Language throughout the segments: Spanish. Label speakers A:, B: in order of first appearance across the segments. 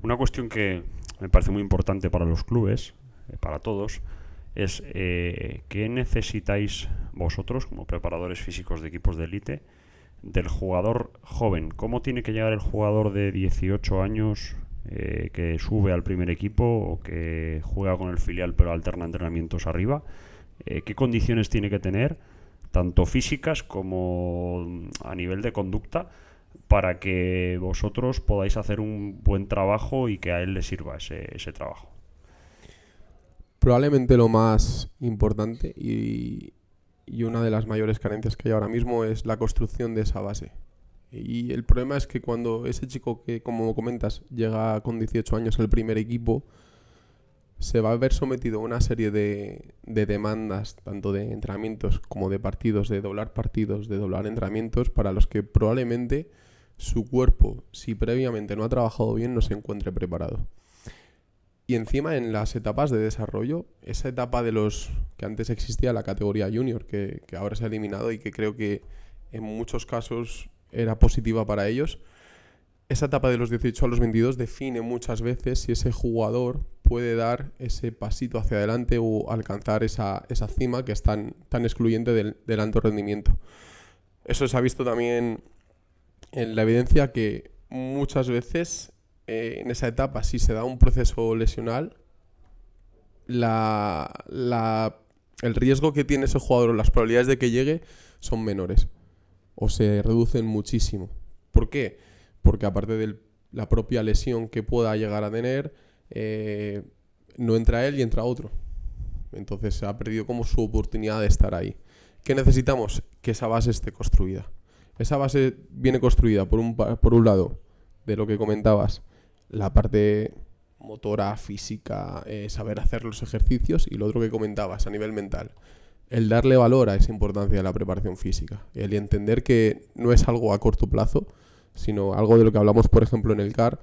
A: Una cuestión que me parece muy importante para los clubes, para todos, es qué necesitáis vosotros como preparadores físicos de equipos de élite del jugador joven. ¿Cómo tiene que llegar el jugador de 18 años que sube al primer equipo o que juega con el filial pero alterna entrenamientos arriba? ¿Qué condiciones tiene que tener, tanto físicas como a nivel de conducta, para que vosotros podáis hacer un buen trabajo y que a él le sirva ese trabajo?
B: Probablemente lo más importante y una de las mayores carencias que hay ahora mismo es la construcción de esa base. Y el problema es que cuando ese chico que, como comentas, llega con 18 años al primer equipo, se va a ver sometido a una serie de demandas, tanto de entrenamientos como de partidos, de doblar entrenamientos, para los que probablemente su cuerpo, si previamente no ha trabajado bien, no se encuentre preparado. Y encima en las etapas de desarrollo, esa etapa de los que antes existía la categoría junior, que ahora se ha eliminado y que creo que en muchos casos era positiva para ellos, esa etapa de los 18 a los 22 define muchas veces si ese jugador puede dar ese pasito hacia adelante o alcanzar esa cima que es tan excluyente del alto rendimiento. Eso se ha visto también en la evidencia que muchas veces en esa etapa, si se da un proceso lesional, el riesgo que tiene ese jugador o las probabilidades de que llegue son menores o se reducen muchísimo. ¿Por qué? Porque aparte de la propia lesión que pueda llegar a tener, no entra él y entra otro. Entonces se ha perdido como su oportunidad de estar ahí. ¿Qué necesitamos? Que esa base esté construida. Esa base viene construida por un lado, de lo que comentabas, la parte motora, física, saber hacer los ejercicios, y lo otro que comentabas a nivel mental, el darle valor a esa importancia de la preparación física, el entender que no es algo a corto plazo, sino algo de lo que hablamos, por ejemplo, en el CAR,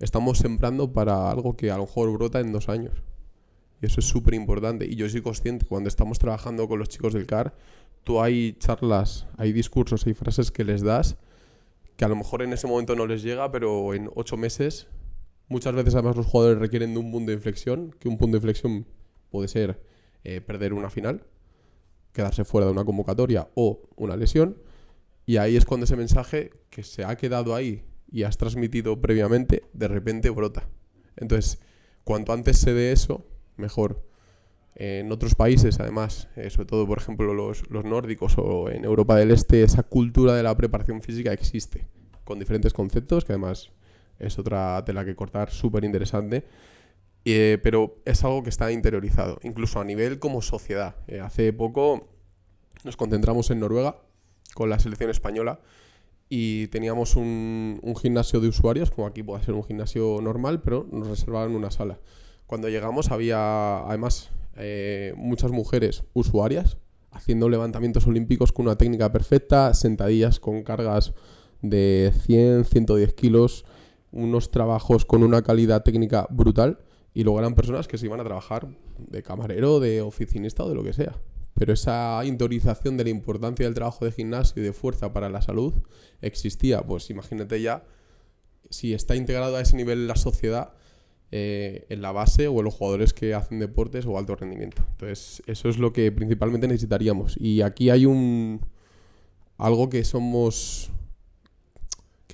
B: estamos sembrando para algo que a lo mejor brota en 2 años. Y eso es súper importante. Y yo soy consciente, cuando estamos trabajando con los chicos del CAR, tú hay charlas, hay discursos, hay frases que les das que a lo mejor en ese momento no les llega, pero en 8 meses, muchas veces además los jugadores requieren de un punto de inflexión, que un punto de inflexión puede ser perder una final, quedarse fuera de una convocatoria o una lesión, y ahí es cuando ese mensaje que se ha quedado ahí y has transmitido previamente, de repente brota. Entonces, cuanto antes se dé eso, mejor. En otros países, además, sobre todo, por ejemplo, los nórdicos o en Europa del Este, esa cultura de la preparación física existe, con diferentes conceptos, que además es otra tela que cortar súper interesante, pero es algo que está interiorizado, incluso a nivel como sociedad. Hace poco nos concentramos en Noruega con la selección española y teníamos un gimnasio de usuarios, como aquí puede ser un gimnasio normal, pero nos reservaban una sala. Cuando llegamos había, además, muchas mujeres usuarias haciendo levantamientos olímpicos con una técnica perfecta, sentadillas con cargas de 100, 110 kilos, unos trabajos con una calidad técnica brutal, y luego eran personas que se iban a trabajar de camarero, de oficinista o de lo que sea. Pero esa interiorización de la importancia del trabajo de gimnasio y de fuerza para la salud existía. Pues imagínate ya, si está integrado a ese nivel en la sociedad, en la base o en los jugadores que hacen deportes o alto rendimiento. Entonces, eso es lo que principalmente necesitaríamos. Y aquí hay algo que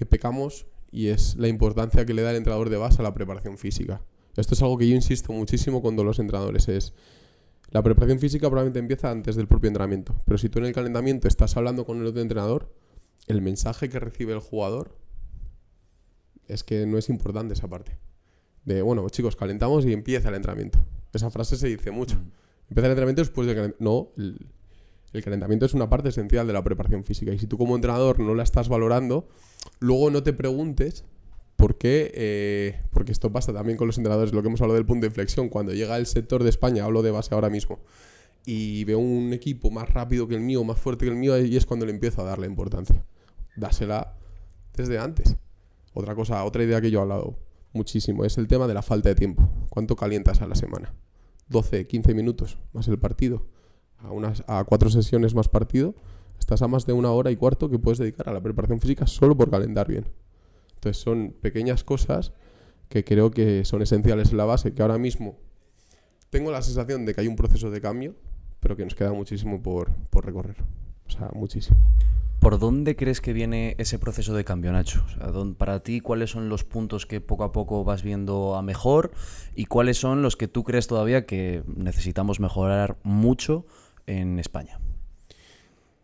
B: pecamos, y es la importancia que le da el entrenador de base a la preparación física. Esto es algo que yo insisto muchísimo con todos los entrenadores, la preparación física probablemente empieza antes del propio entrenamiento, pero si tú en el calentamiento estás hablando con el otro entrenador, el mensaje que recibe el jugador es que no es importante esa parte. De, bueno, chicos, calentamos y empieza el entrenamiento. Esa frase se dice mucho. Empieza el entrenamiento después del calentamiento. No, el calentamiento es una parte esencial de la preparación física. Y si tú como entrenador no la estás valorando, luego no te preguntes por qué, porque esto pasa también con los entrenadores, lo que hemos hablado del punto de inflexión. Cuando llega el sector de España, hablo de base ahora mismo, y veo un equipo más rápido que el mío, más fuerte que el mío, y es cuando le empiezo a dar la importancia. Dásela desde antes. Otra idea que yo he hablado muchísimo es el tema de la falta de tiempo. ¿Cuánto calientas a la semana? 12, 15 minutos más el partido. A 4 sesiones más partido, estás a más de 1 hora y cuarto que puedes dedicar a la preparación física solo por calentar bien. Entonces son pequeñas cosas que creo que son esenciales en la base, que ahora mismo tengo la sensación de que hay un proceso de cambio, pero que nos queda muchísimo por recorrer. O sea, muchísimo.
C: ¿Por dónde crees que viene ese proceso de cambio, Nacho? O sea, para ti, ¿cuáles son los puntos que poco a poco vas viendo a mejor y cuáles son los que tú crees todavía que necesitamos mejorar mucho en España?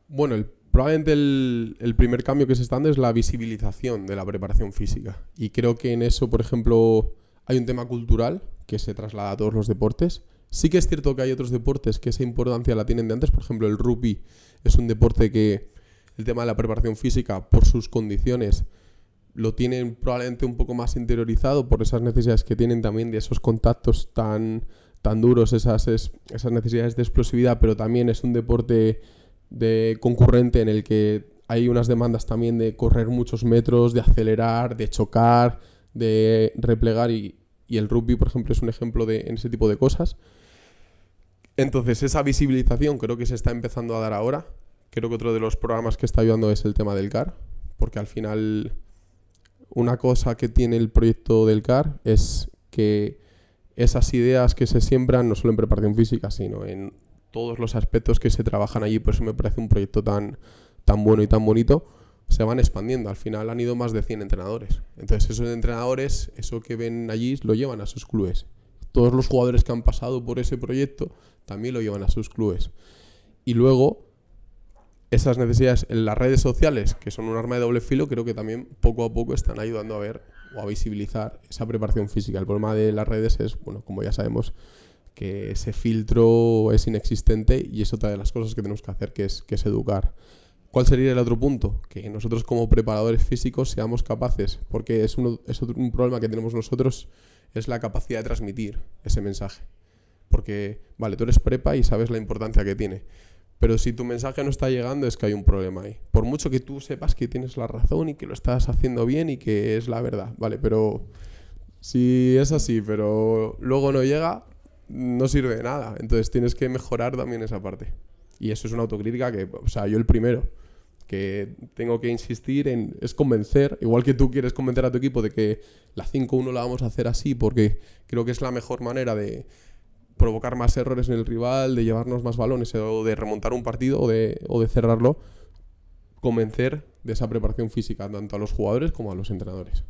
B: Bueno, probablemente el primer cambio que se está dando es la visibilización de la preparación física. Y creo que en eso, por ejemplo, hay un tema cultural que se traslada a todos los deportes. Sí que es cierto que hay otros deportes que esa importancia la tienen de antes. Por ejemplo, el rugby es un deporte que el tema de la preparación física, por sus condiciones, lo tienen probablemente un poco más interiorizado por esas necesidades que tienen también de esos contactos tan duros, esas necesidades de explosividad, pero también es un deporte concurrente en el que hay unas demandas también de correr muchos metros, de acelerar, de chocar, de replegar y el rugby, por ejemplo, es un ejemplo en ese tipo de cosas. Entonces, esa visibilización creo que se está empezando a dar ahora. Creo que otro de los programas que está ayudando es el tema del CAR, porque al final una cosa que tiene el proyecto del CAR es que esas ideas que se siembran no solo en preparación física, sino en todos los aspectos que se trabajan allí, por eso me parece un proyecto tan bueno y tan bonito, se van expandiendo. Al final han ido más de 100 entrenadores. Entonces esos entrenadores, eso que ven allí, lo llevan a sus clubes. Todos los jugadores que han pasado por ese proyecto también lo llevan a sus clubes. Y luego, esas necesidades en las redes sociales, que son un arma de doble filo, creo que también poco a poco están ayudando a ver o a visibilizar esa preparación física. El problema de las redes es, bueno, como ya sabemos, que ese filtro es inexistente y es otra de las cosas que tenemos que hacer, que es educar. ¿Cuál sería el otro punto? Que nosotros como preparadores físicos seamos capaces, porque es un problema que tenemos nosotros, es la capacidad de transmitir ese mensaje. Porque, vale, tú eres prepa y sabes la importancia que tiene, pero si tu mensaje no está llegando es que hay un problema ahí. Por mucho que tú sepas que tienes la razón y que lo estás haciendo bien y que es la verdad, vale, pero si es así, pero luego no llega, no sirve de nada. Entonces tienes que mejorar también esa parte. Y eso es una autocrítica que, o sea, yo el primero, que tengo que insistir en, es convencer, igual que tú quieres convencer a tu equipo de que la 5-1 la vamos a hacer así porque creo que es la mejor manera de provocar más errores en el rival, de llevarnos más balones o de remontar un partido o de cerrarlo, convencer de esa preparación física tanto a los jugadores como a los entrenadores.